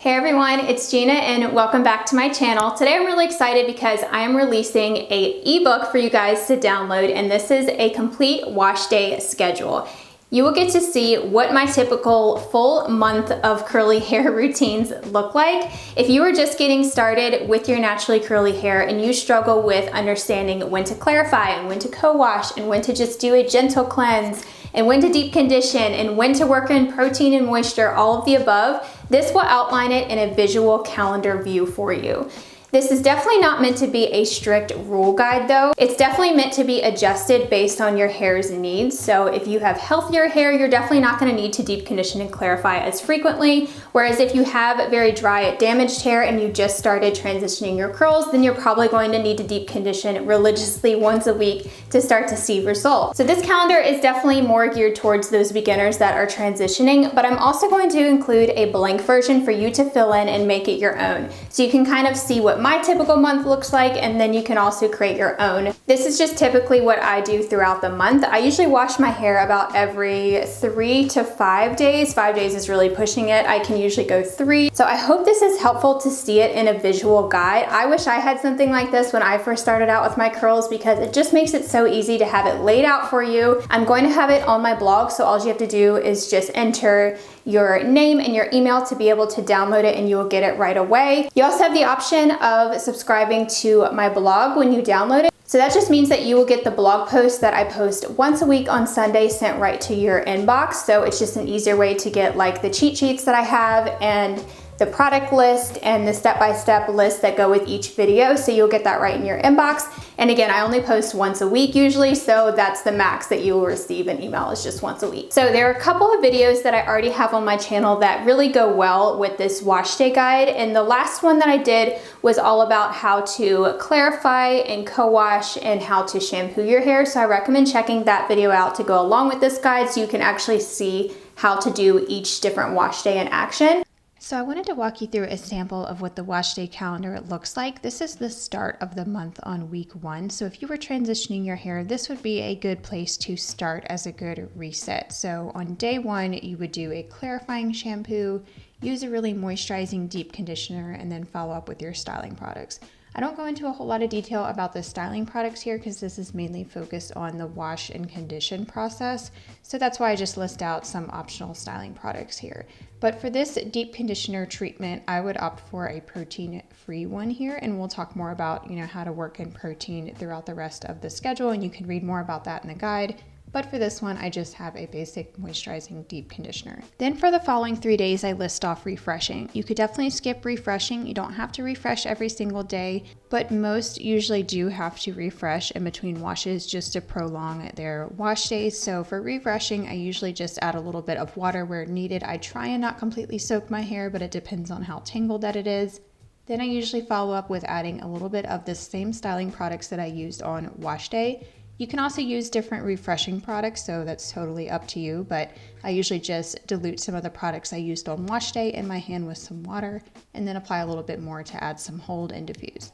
Hey everyone, it's Gina and welcome back to my channel. Today I'm really excited because I am releasing a ebook for you guys to download, and this is a complete wash day schedule. You will get to see what my typical full month of curly hair routines look like. If you are just getting started with your naturally curly hair and you struggle with understanding when to clarify and when to co-wash and when to just do a gentle cleanse and when to deep condition and when to work in protein and moisture, all of the above, this will outline it in a visual calendar view for you. This is definitely not meant to be a strict rule guide though. It's definitely meant to be adjusted based on your hair's needs. So if you have healthier hair, you're definitely not gonna need to deep condition and clarify as frequently. Whereas if you have very dry, damaged hair and you just started transitioning your curls, then you're probably going to need to deep condition religiously once a week to start to see results. So this calendar is definitely more geared towards those beginners that are transitioning, but I'm also going to include a blank version for you to fill in and make it your own. So you can kind of see what my typical month looks like, and then you can also create your own. This is just typically what I do throughout the month. I usually wash my hair about every 3 to 5 days. 5 days is really pushing it. I can usually go 3. So I hope this is helpful to see it in a visual guide. I wish I had something like this when I first started out with my curls because it just makes it so easy to have it laid out for you. I'm going to have it on my blog, so all you have to do is just enter your name and your email to be able to download it and you will get it right away. You also have the option of subscribing to my blog when you download it. So that just means that you will get the blog post that I post once a week on Sunday sent right to your inbox. So it's just an easier way to get like the cheat sheets that I have and the product list and the step-by-step list that go with each video. So you'll get that right in your inbox. And again, I only post once a week usually, so that's the max that you will receive an email is just once a week. So there are a couple of videos that I already have on my channel that really go well with this wash day guide. And the last one that I did was all about how to clarify and co-wash and how to shampoo your hair. So I recommend checking that video out to go along with this guide so you can actually see how to do each different wash day in action. So I wanted to walk you through a sample of what the wash day calendar looks like. This is the start of the month on week 1. So if you were transitioning your hair, this would be a good place to start as a good reset. So on day 1, you would do a clarifying shampoo, use a really moisturizing deep conditioner, and then follow up with your styling products. I don't go into a whole lot of detail about the styling products here because this is mainly focused on the wash and condition process. So that's why I just list out some optional styling products here. But for this deep conditioner treatment, I would opt for a protein-free one here, and we'll talk more about, how to work in protein throughout the rest of the schedule, and you can read more about that in the guide. But for this one, I just have a basic moisturizing deep conditioner. Then for the following 3 days, I list off refreshing. You could definitely skip refreshing. You don't have to refresh every single day, but most usually do have to refresh in between washes just to prolong their wash days. So for refreshing, I usually just add a little bit of water where needed. I try and not completely soak my hair, but it depends on how tangled that it is. Then I usually follow up with adding a little bit of the same styling products that I used on wash day. You can also use different refreshing products, so that's totally up to you, but I usually just dilute some of the products I used on wash day in my hand with some water and then apply a little bit more to add some hold and diffuse.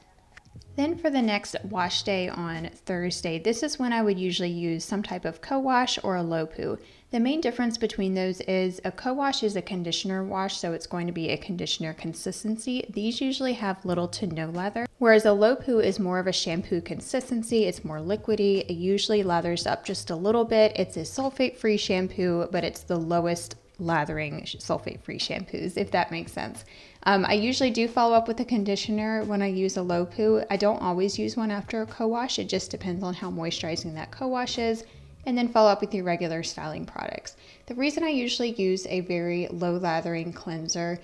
Then for the next wash day on Thursday, this is when I would usually use some type of co-wash or a low poo. The main difference between those is a co-wash is a conditioner wash, so it's going to be a conditioner consistency. These usually have little to no lather, whereas a low poo is more of a shampoo consistency. It's more liquidy. It usually lathers up just a little bit. It's a sulfate-free shampoo, but it's the lowest lathering sulfate-free shampoos, if that makes sense. I usually do follow up with a conditioner when I use a low poo. I don't always use one after a co-wash. It just depends on how moisturizing that co-wash is. And then follow up with your regular styling products. The reason I usually use a very low lathering cleanser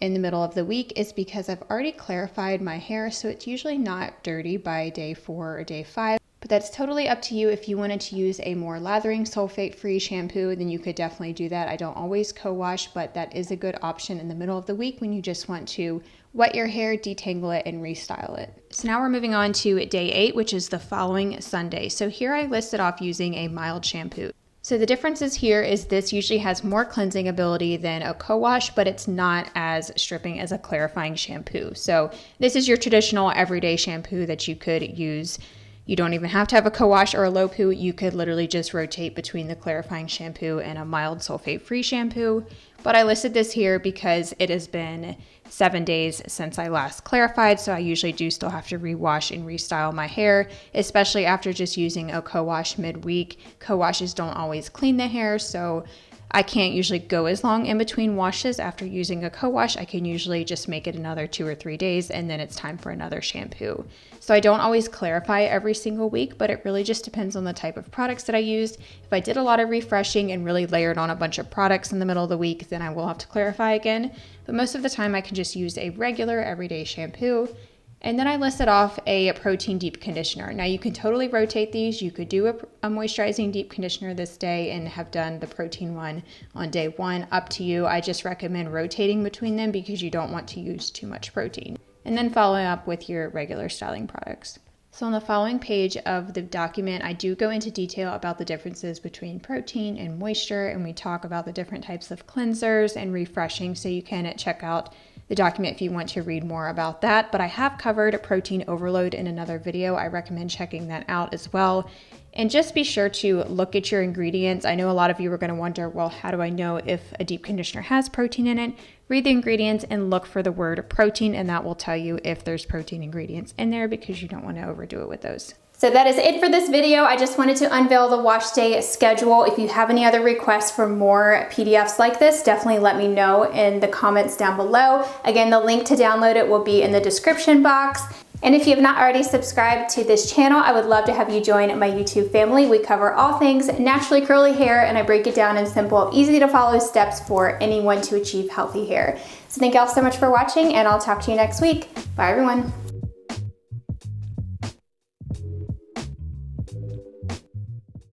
in the middle of the week is because I've already clarified my hair, so it's usually not dirty by day 4 or day 5. But that's totally up to you. If you wanted to use a more lathering sulfate-free shampoo, then you could definitely do that. I don't always co-wash, but that is a good option in the middle of the week when you just want to wet your hair, detangle it, and restyle it. So now we're moving on to day 8, which is the following Sunday. So here I listed off using a mild shampoo. So the differences here is this usually has more cleansing ability than a co-wash, but it's not as stripping as a clarifying shampoo. So this is your traditional everyday shampoo that you could use You don't even have to have a co-wash or a low poo. You could literally just rotate between the clarifying shampoo and a mild sulfate-free shampoo. But I listed this here because it has been 7 days since I last clarified, so I usually do still have to rewash and restyle my hair, especially after just using a co-wash midweek. Co-washes don't always clean the hair, so I can't usually go as long in between washes after using a co-wash. I can usually just make it another 2 or 3 days and then it's time for another shampoo. So I don't always clarify every single week, but it really just depends on the type of products that I used. If I did a lot of refreshing and really layered on a bunch of products in the middle of the week, then I will have to clarify again. But most of the time I can just use a regular everyday shampoo. And then I listed off a protein deep conditioner. Now you can totally rotate these. You could do a moisturizing deep conditioner this day and have done the protein one on day 1, up to you. I just recommend rotating between them because you don't want to use too much protein. And then following up with your regular styling products. So on the following page of the document, I do go into detail about the differences between protein and moisture, and we talk about the different types of cleansers and refreshing, so you can check out the document if you want to read more about that. But I have covered protein overload in another video. I recommend checking that out as well. And just be sure to look at your ingredients. I know a lot of you are going to wonder, well, how do I know if a deep conditioner has protein in it? Read the ingredients and look for the word protein, and that will tell you if there's protein ingredients in there because you don't want to overdo it with those. So that is it for this video. I just wanted to unveil the wash day schedule. If you have any other requests for more PDFs like this, definitely let me know in the comments down below. Again, the link to download it will be in the description box. And if you have not already subscribed to this channel, I would love to have you join my YouTube family. We cover all things naturally curly hair, and I break it down in simple, easy to follow steps for anyone to achieve healthy hair. So thank you all so much for watching, and I'll talk to you next week. Bye everyone.